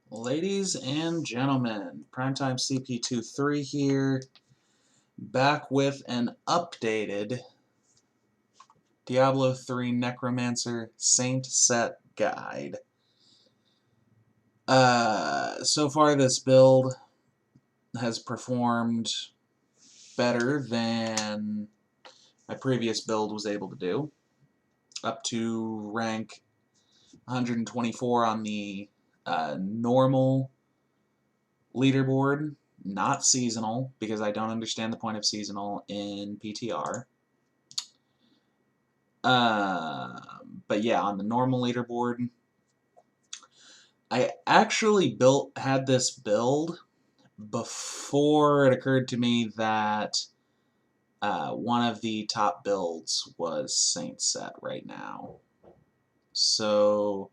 Ladies and gentlemen, Primetime CP23 here, back with an updated Diablo 3 Necromancer Saint Set guide. So far this build has performed better than my previous build was able to do, up to rank 124 on the normal leaderboard, not seasonal, because I don't understand the point of seasonal in PTR. But yeah, on the normal leaderboard, I actually had this build before it occurred to me that one of the top builds was Saint Set right now. So,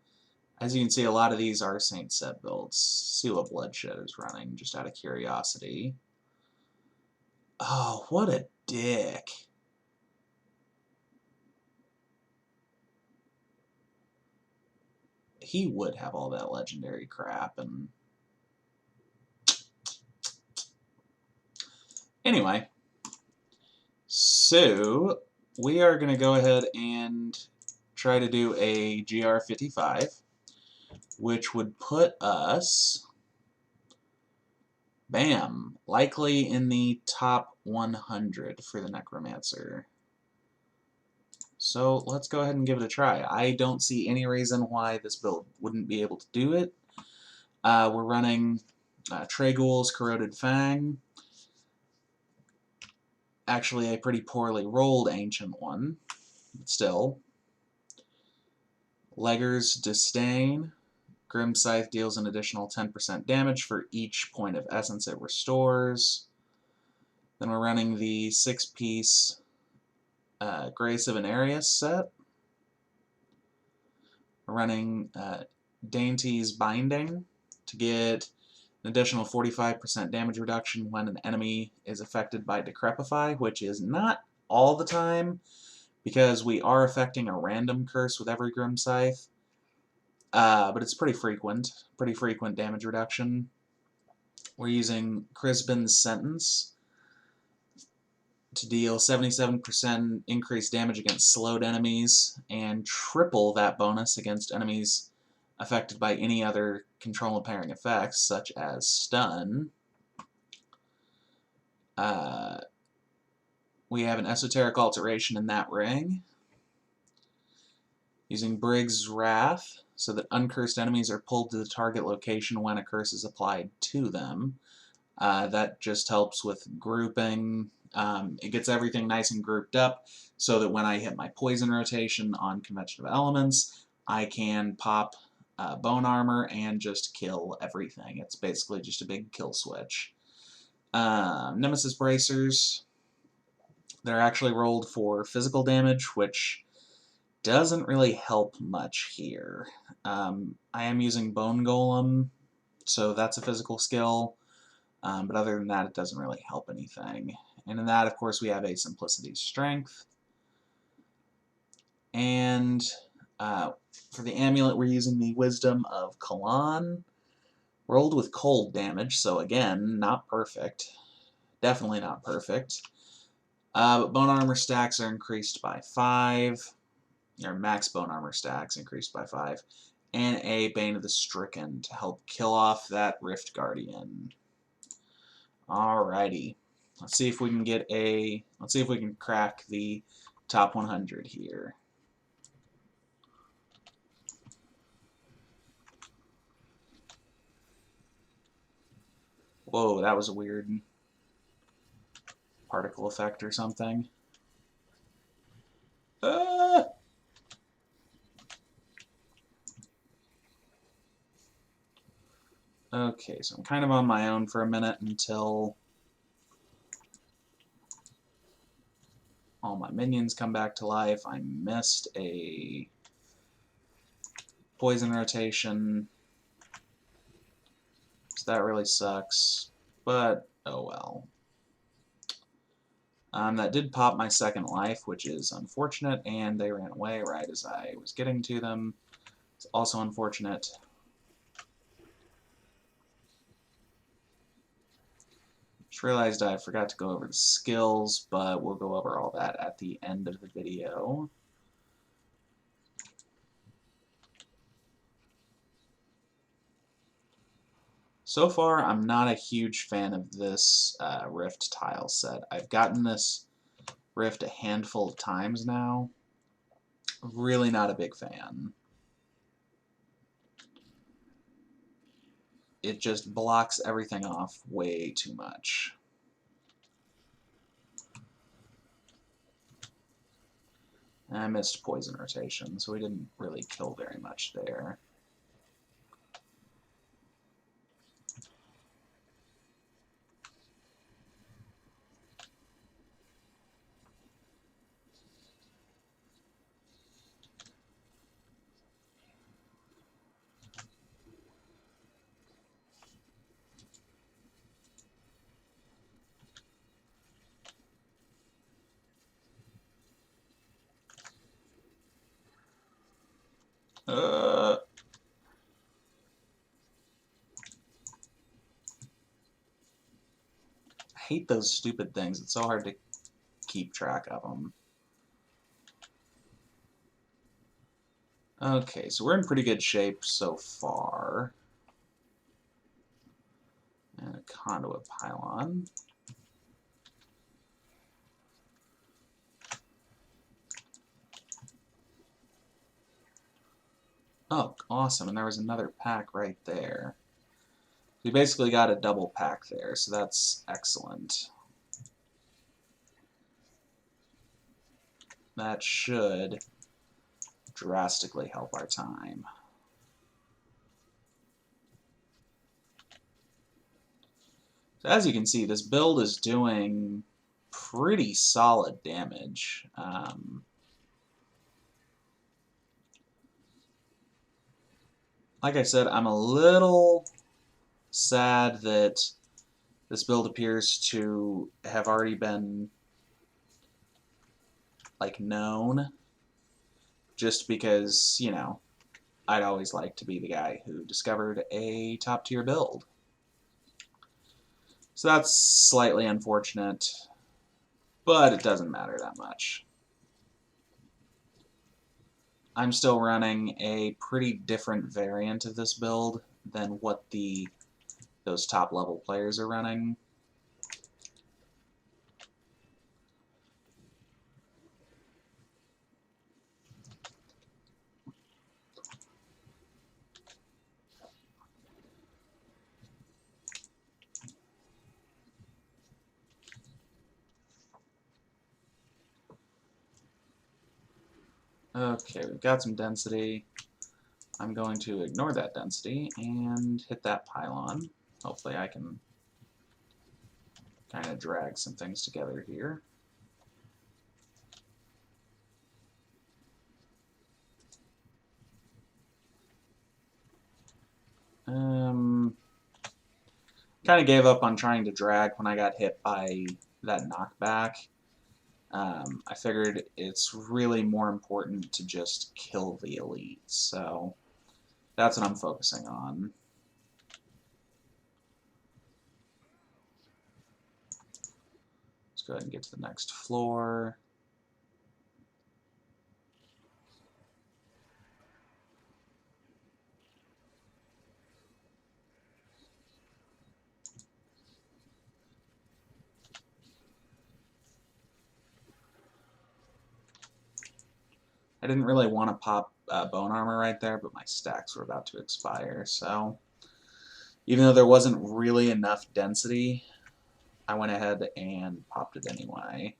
as you can see, a lot of these are Saint Set builds. See what Bloodshed is running, just out of curiosity. Oh, what a dick. He would have all that legendary crap, and anyway, so we are going to go ahead and try to do a GR55, which would put us, bam, likely in the top 100 for the Necromancer. So let's go ahead and give it a try. I don't see any reason why this build wouldn't be able to do it. We're running Tragul's Corroded Fang, actually a pretty poorly rolled ancient one, but still. Legger's Disdain. Grim Scythe deals an additional 10% damage for each point of essence it restores. Then we're running the 6-piece Grace of Inarius set. We're running Dainty's Binding to get an additional 45% damage reduction when an enemy is affected by Decrepify, which is not all the time, because we are affecting a random curse with every Grim Scythe. But it's pretty frequent damage reduction. We're using Crispin's Sentence to deal 77% increased damage against slowed enemies, and triple that bonus against enemies affected by any other control-impairing effects, such as stun. We have an Esoteric Alteration in that ring. Using Brig's Wrath, so that uncursed enemies are pulled to the target location when a curse is applied to them. That just helps with grouping. It gets everything nice and grouped up, so that when I hit my poison rotation on Convention of Elements, I can pop Bone Armor and just kill everything. It's basically just a big kill switch. Nemesis Bracers, they're actually rolled for physical damage, which doesn't really help much here. I am using Bone Golem, so that's a physical skill, but other than that, it doesn't really help anything. And in that, of course, we have a Simplicity Strength. And for the amulet, we're using the Wisdom of Kalan, rolled with cold damage, so again, not perfect. Definitely not perfect. But Bone Armor stacks are increased by 5. Or max Bone Armor stacks increased by 5. And a Bane of the Stricken to help kill off that Rift Guardian. Alrighty. Let's see if we can crack the top 100 here. Whoa, that was a weird particle effect or something. Okay, so I'm kind of on my own for a minute until all my minions come back to life. I missed a poison rotation, so that really sucks, but oh well. That did pop my second life, which is unfortunate, and they ran away right as I was getting to them. It's also unfortunate. realized I forgot to go over the skills, but we'll go over all that at the end of the video. So far, I'm not a huge fan of this Rift tile set. I've gotten this Rift a handful of times now. Really not a big fan. It just blocks everything off way too much. I missed poison rotation, so we didn't really kill very much there. I hate those stupid things. It's so hard to keep track of them. Okay, so we're in pretty good shape so far. And a conduit pylon. Oh, awesome, and there was another pack right there. We basically got a double pack there, so that's excellent. That should drastically help our time. So as you can see, this build is doing pretty solid damage. Like I said, I'm a little sad that this build appears to have already been known, just because, you know, I'd always like to be the guy who discovered a top tier build. So that's slightly unfortunate, but it doesn't matter that much. I'm still running a pretty different variant of this build than what those top level players are running. Okay, we've got some density. I'm going to ignore that density and hit that pylon. Hopefully I can kind of drag some things together here. Kind of gave up on trying to drag when I got hit by that knockback. I figured it's really more important to just kill the elite, so that's what I'm focusing on. Let's go ahead and get to the next floor. I didn't really want to pop bone armor right there, but my stacks were about to expire, so even though there wasn't really enough density, I went ahead and popped it anyway.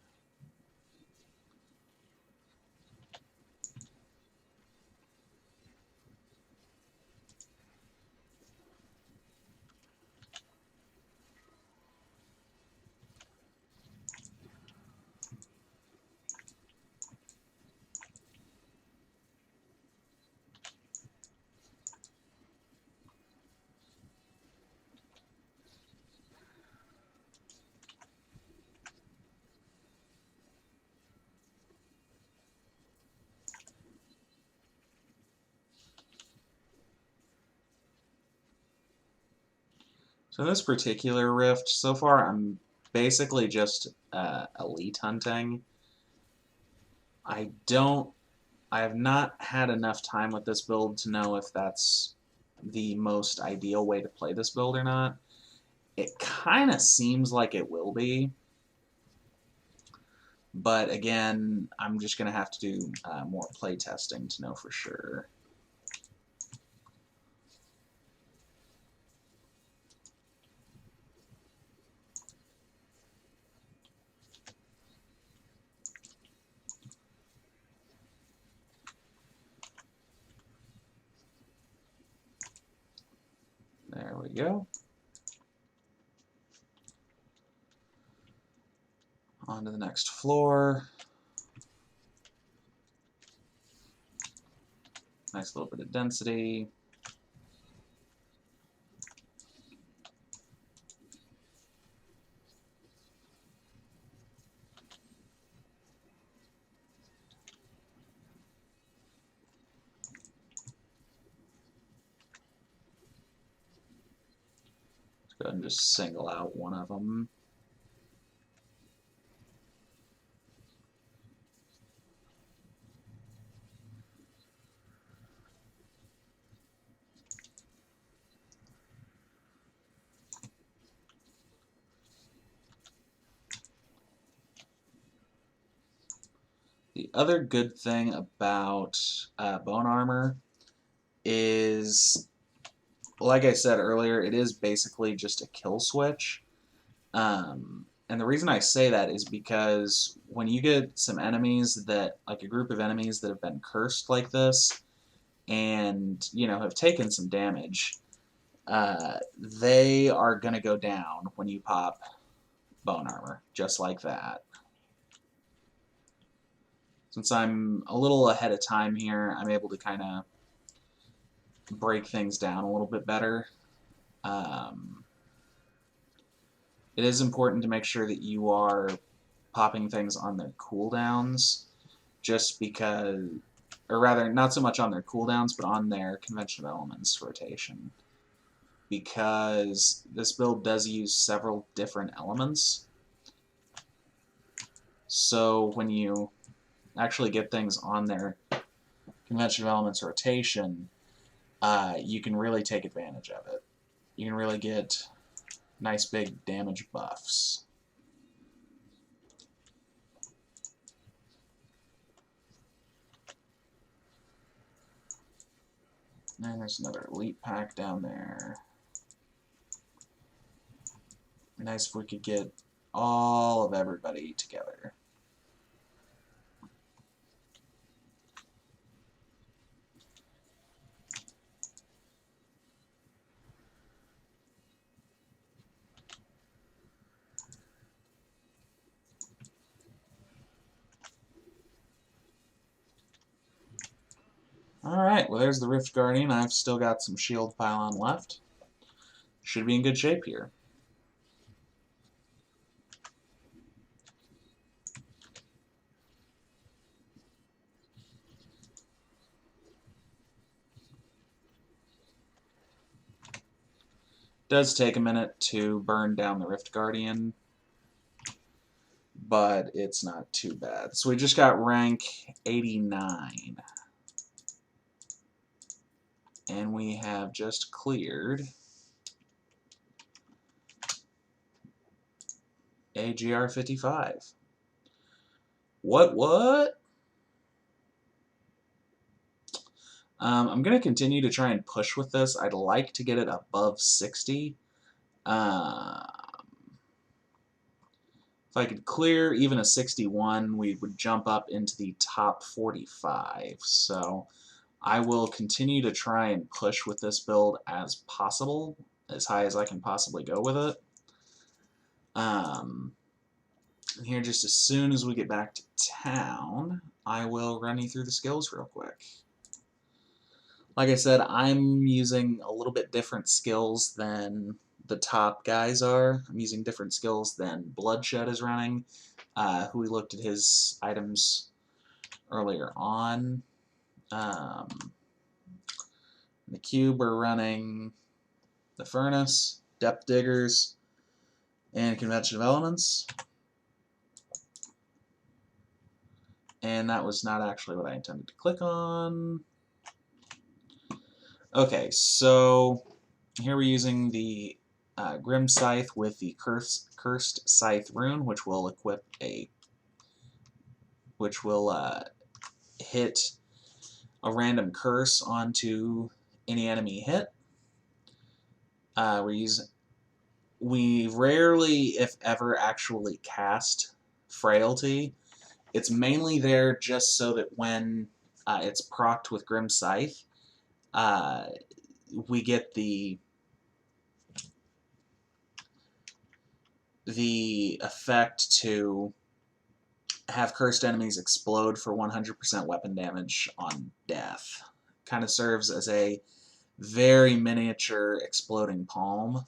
So this particular rift, so far I'm basically just elite hunting. I have not had enough time with this build to know if that's the most ideal way to play this build or not. It kind of seems like it will be, but again, I'm just going to have to do more play testing to know for sure. There we go. On to the next floor. Nice little bit of density. Let's go ahead and just single out one of them. The other good thing about bone armor is, like I said earlier, it is basically just a kill switch. And the reason I say that is because when you get some enemies that, like a group of enemies that have been cursed like this, and, you know, have taken some damage, they are going to go down when you pop bone armor, just like that. Since I'm a little ahead of time here, I'm able to kind of break things down a little bit better. It is important to make sure that you are popping things on their cooldowns, just because, or rather, not so much on their cooldowns, but on their convention of elements rotation. Because this build does use several different elements. So when you actually get things on their convention of elements rotation, you can really take advantage of it. You can really get nice big damage buffs. And there's another elite pack down there. Nice if we could get all of everybody together. Alright, well there's the Rift Guardian. I've still got some shield pylon left. Should be in good shape here. Does take a minute to burn down the Rift Guardian, but it's not too bad. So we just got rank 89. And we have just cleared AGR 55. What? I'm going to continue to try and push with this. I'd like to get it above 60. If I could clear even a 61, we would jump up into the top 45. So I will continue to try and push with this build as possible, as high as I can possibly go with it. And here, just as soon as we get back to town, I will run you through the skills real quick. Like I said, I'm using a little bit different skills than the top guys are. I'm using different skills than Bloodshed is running, who we looked at his items earlier on. In the cube, we're running the Furnace, Depth Diggers, and convention of elements. And that was not actually what I intended to click on. Okay, so here we're using the Grim Scythe with the Cursed Scythe rune, which will equip hit a random curse onto any enemy hit. We rarely, if ever, actually cast Frailty. It's mainly there just so that when it's procced with Grim Scythe, we get the effect to have cursed enemies explode for 100% weapon damage on death. Kind of serves as a very miniature exploding palm,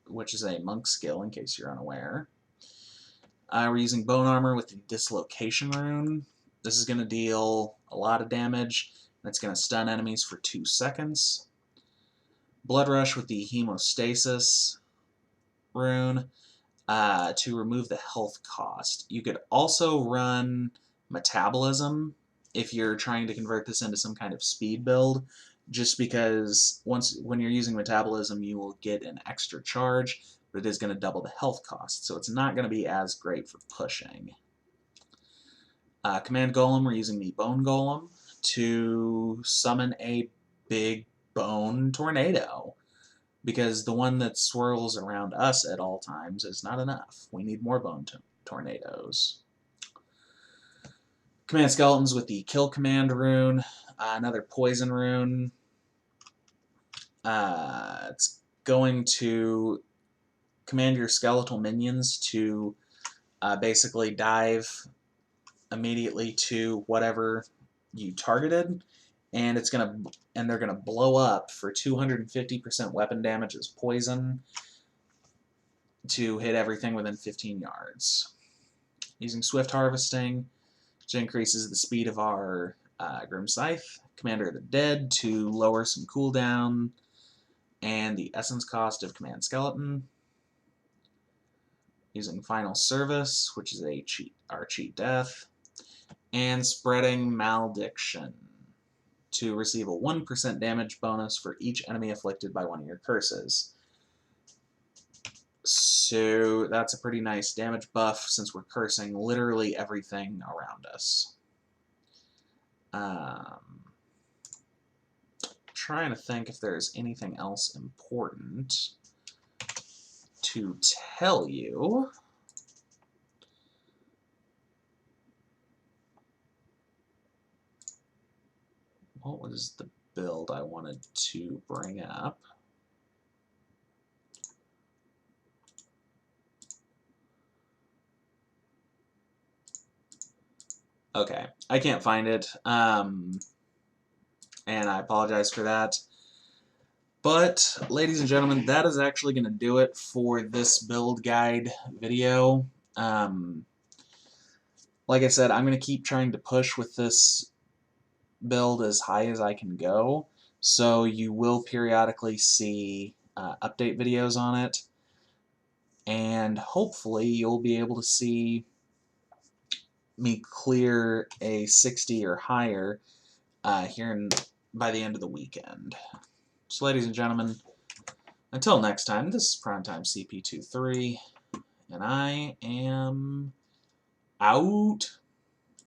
which is a monk skill in case you're unaware. We're using bone armor with the dislocation rune. This is going to deal a lot of damage, and it's going to stun enemies for 2 seconds. Blood rush with the hemostasis rune to remove the health cost. You could also run metabolism if you're trying to convert this into some kind of speed build, just because when you're using metabolism you will get an extra charge, but it is going to double the health cost, so it's not going to be as great for pushing. Command Golem, we're using the Bone Golem to summon a big bone tornado, because the one that swirls around us at all times is not enough. We need more bone tornadoes. Command Skeletons with the Kill Command rune, another poison rune. It's going to command your skeletal minions to basically dive immediately to whatever you targeted, and they're gonna blow up for 250% weapon damage as poison to hit everything within 15 yards. Using Swift Harvesting, which increases the speed of our Grim Scythe. Commander of the Dead to lower some cooldown and the essence cost of Command Skeleton. Using Final Service, which is our cheat death. And Spreading Malediction to receive a 1% damage bonus for each enemy afflicted by one of your curses. So that's a pretty nice damage buff since we're cursing literally everything around us. Trying to think if there's anything else important to tell you. What was the build I wanted to bring up? Okay, I can't find it, and I apologize for that. But, ladies and gentlemen, that is actually going to do it for this build guide video. Like I said, I'm going to keep trying to push with this build as high as I can go, so you will periodically see update videos on it, and hopefully you'll be able to see me clear a 60 or higher by the end of the weekend. So ladies and gentlemen, until next time, this is Primetime CP23, and I am out.